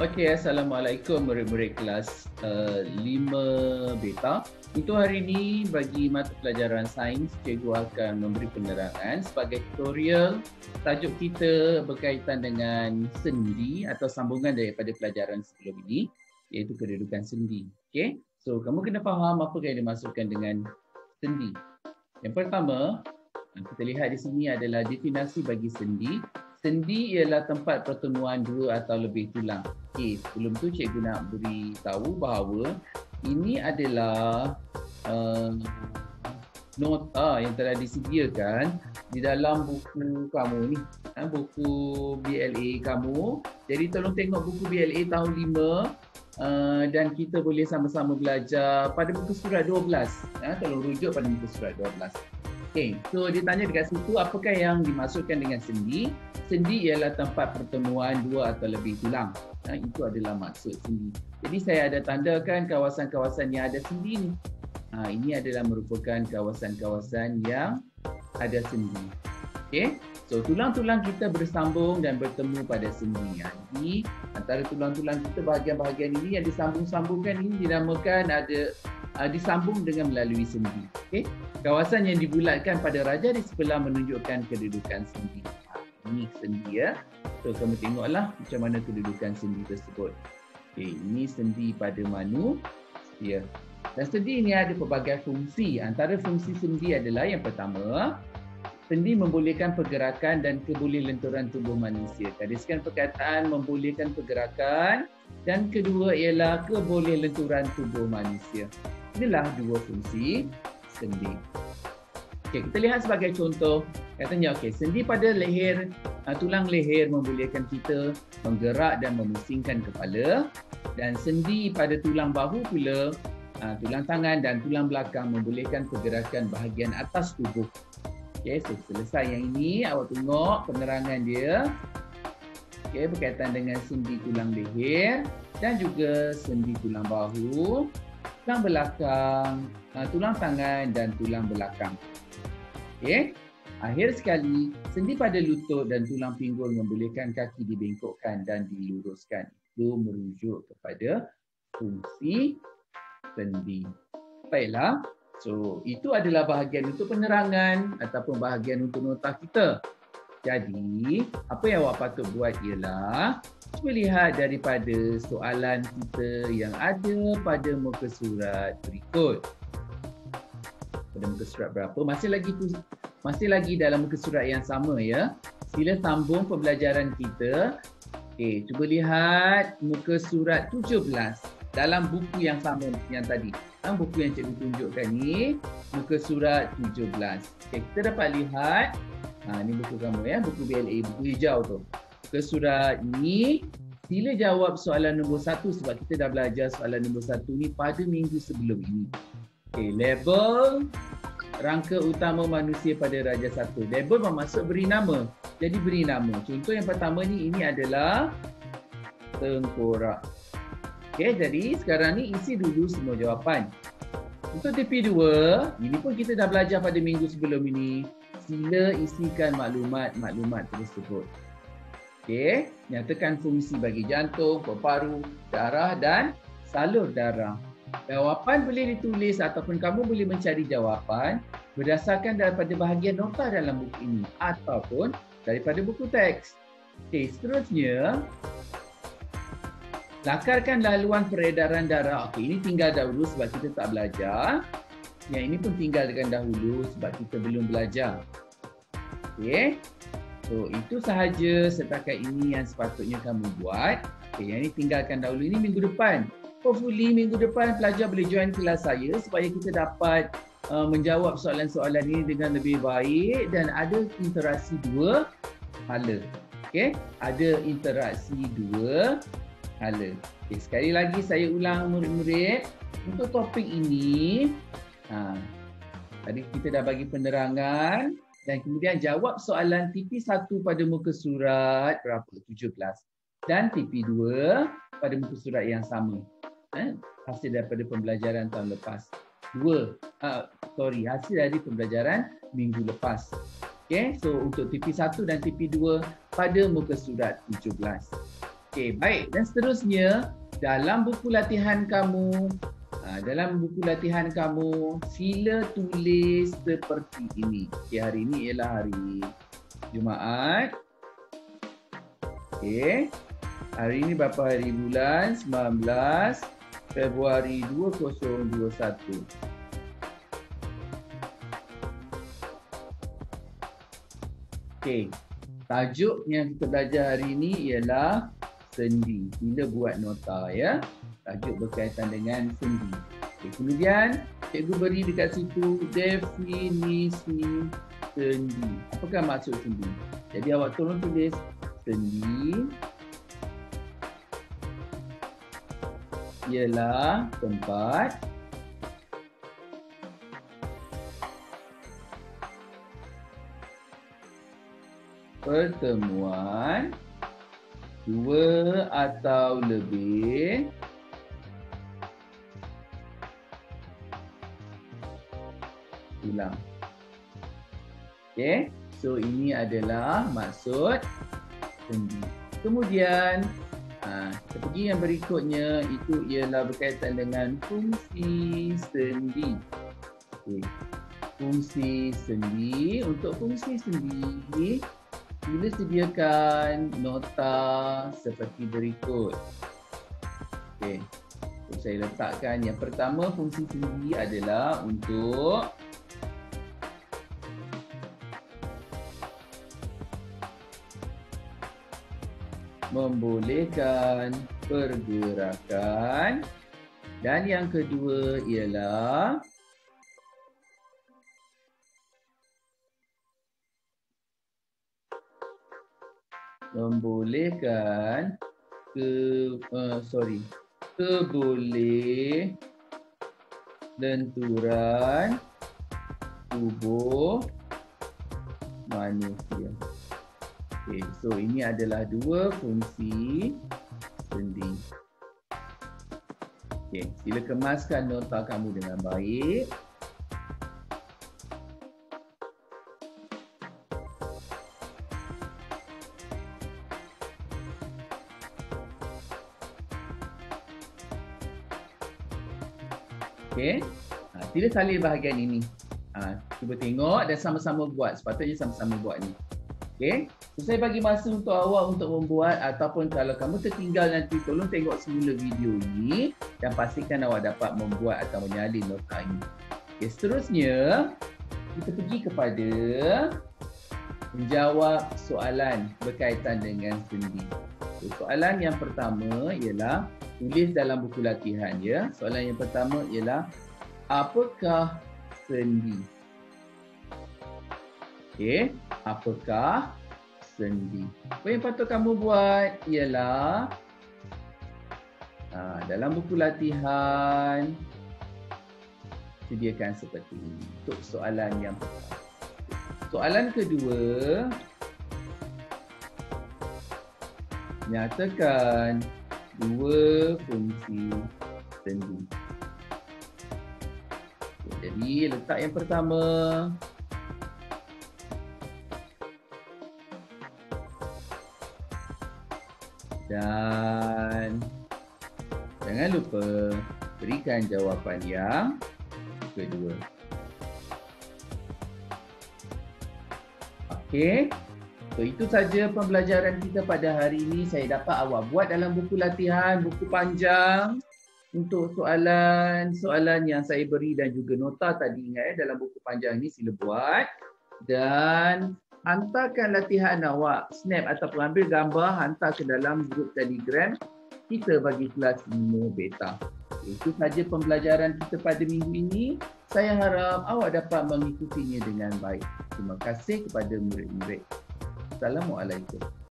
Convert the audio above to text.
Okey, Assalamualaikum murid-murid kelas 5 beta. Untuk hari ini bagi mata pelajaran sains, cikgu akan memberi penerangan sebagai tutorial. Tajuk kita berkaitan dengan sendi atau sambungan daripada pelajaran sebelum ini, iaitu kedudukan sendi. Okey, so kamu kena faham apa yang dimaksudkan dengan sendi. Yang pertama, kita lihat di sini adalah definisi bagi sendi. Sendi ialah tempat pertemuan dua atau lebih tulang. Okey, sebelum tu cikgu nak beritahu bahawa ini adalah nota yang telah disediakan di dalam buku kamu ni, buku BLA kamu. Jadi tolong tengok buku BLA tahun 5 dan kita boleh sama-sama belajar pada muka surat 12. Tolong rujuk pada muka surat 12. Okey, so dia tanya dekat situ apakah yang dimaksudkan dengan sendi. Sendi ialah tempat pertemuan dua atau lebih tulang. Itu adalah maksud sendi. Jadi saya ada tandakan kawasan-kawasan yang ada sendi ni. Ini adalah merupakan kawasan-kawasan yang ada sendi. Okey, so tulang-tulang kita bersambung dan bertemu pada sendi. Jadi antara tulang-tulang kita bahagian-bahagian ini yang disambung-sambungkan ini dinamakan disambung dengan melalui sendi. Okey, kawasan yang dibulatkan pada raja di sebelah menunjukkan kedudukan sendi. Ini sendi ya. So kamu tengoklah macam mana kedudukan sendi tersebut. Okey, ini sendi pada manusia. Dan sendi ini ada pelbagai fungsi. Antara fungsi sendi adalah yang pertama, sendi membolehkan pergerakan dan kebolehlenturan tubuh manusia. Gadiskan perkataan membolehkan pergerakan dan kedua ialah kebolehlenturan tubuh manusia. Inilah dua fungsi sendi. Okey, kita lihat sebagai contoh. Katanya sendi pada leher, tulang leher membolehkan kita menggerak dan memusingkan kepala, dan sendi pada tulang bahu pula, tulang tangan dan tulang belakang membolehkan pergerakan bahagian atas tubuh. Okey, so selesai yang ini, awak tengok penerangan dia. Okey, berkaitan dengan sendi tulang leher dan juga sendi tulang bahu, tulang belakang, tulang tangan dan tulang belakang. Okey, akhir sekali, sendi pada lutut dan tulang pinggul membolehkan kaki dibengkokkan dan diluruskan. Itu merujuk kepada fungsi sendi. Baiklah, so itu adalah bahagian untuk penerangan ataupun bahagian untuk nota kita. Jadi, apa yang awak patut buat ialah cuba lihat daripada soalan kita yang ada pada muka surat berikut. Pada muka surat berapa? Masih lagi dalam muka surat yang sama ya. Sila sambung pembelajaran kita. Okey, cuba lihat muka surat 17 dalam buku yang sama yang tadi. Buku yang cikgu tunjukkan ni, muka surat 17. Okey, kita dapat lihat, ni buku kamu ya, buku BLA, buku hijau tu. Muka surat ni, sila jawab soalan nombor 1 sebab kita dah belajar soalan nombor 1 ni pada minggu sebelum ini. Okey, label rangka utama manusia pada Raja 1. Label bermaksud beri nama. Jadi beri nama. Contoh yang pertama ni, ini adalah tengkorak. Okey, jadi sekarang ni isi dulu semua jawapan. Untuk TP2, ini pun kita dah belajar pada minggu sebelum ini. Sila isikan maklumat tersebut. Okey, nyatakan fungsi bagi jantung, paru-paru, darah dan salur darah. Jawapan boleh ditulis ataupun kamu boleh mencari jawapan berdasarkan daripada bahagian nota dalam buku ini ataupun daripada buku teks. Okey, seterusnya, lakarkan laluan peredaran darah. Okey, ini tinggal dahulu sebab kita tak belajar. Yang ini pun tinggalkan dahulu sebab kita belum belajar. Okey, so itu sahaja setakat ini yang sepatutnya kamu buat. Okey, yang ini tinggalkan dahulu. Ini minggu depan. Hopefully minggu depan pelajar boleh join kelas saya supaya kita dapat menjawab soalan-soalan ini dengan lebih baik dan ada interaksi dua hala. Okey, ada interaksi dua hala. Okay, sekali lagi saya ulang murid-murid, untuk topik ini, tadi kita dah bagi penerangan dan kemudian jawab soalan TP1 pada muka surat berapa? 17 dan TP2 pada muka surat yang sama. Hasil daripada pembelajaran tahun lepas. Hasil dari pembelajaran minggu lepas. Okay, so untuk TP1 dan TP2 pada muka surat 17. Okey, baik. Dan seterusnya, dalam buku latihan kamu, sila tulis seperti ini. Okey, hari ini ialah hari Jumaat. Okey. Hari ini berapa hari bulan? 19 Februari 2021. Okey. Tajuk yang kita belajar hari ini ialah sendi. Sila buat nota ya. Tajuk berkaitan dengan sendi. Okay. Kemudian cikgu beri dekat situ definisi sendi. Apakah maksud sendi? Jadi awak tolong tulis sendi ialah tempat pertemuan dua atau lebih tulang. Okey, so ini adalah maksud sendi. Kemudian kita pergi yang berikutnya, itu ialah berkaitan dengan fungsi sendi. Okay. Fungsi sendi. Untuk fungsi sendi, sila sediakan nota seperti berikut. Okey. So, saya letakkan yang pertama, fungsi sendi adalah untuk membolehkan pergerakan, dan yang kedua ialah membolehkan kebolehlenturan tubuh manusia. Okay, so ini adalah dua fungsi sendi. Okay, sila kemaskan nota kamu dengan baik. Okey, sila salin bahagian ini. Cuba tengok dan sama-sama buat. Sepatutnya sama-sama buat ni. Okey, so saya bagi masa untuk awak untuk membuat, ataupun kalau kamu tertinggal nanti, tolong tengok semula video ini dan pastikan awak dapat membuat atau menyalin nota ini. Okey, seterusnya kita pergi kepada menjawab soalan berkaitan dengan sendi. So, soalan yang pertama ialah tulis dalam buku latihan ya. Soalan yang pertama ialah apakah sendi? Okey, apakah sendi? Apa yang patut kamu buat ialah dalam buku latihan sediakan seperti ini untuk soalan yang pertama. Soalan kedua, nyatakan dua fungsi sendi. Jadi letak yang pertama, dan jangan lupa berikan jawapan yang kedua. Okey. So, itu saja pembelajaran kita pada hari ini. Saya dapat awak buat dalam buku latihan, buku panjang untuk soalan yang saya beri dan juga nota tadi. Ingat dalam buku panjang ini sila buat dan hantarkan latihan awak, snap ataupun ambil gambar, hantar ke dalam grup Telegram kita bagi kelas 5 beta. Itu saja pembelajaran kita pada minggu ini. Saya harap awak dapat mengikutinya dengan baik. Terima kasih kepada murid-murid. Assalamualaikum.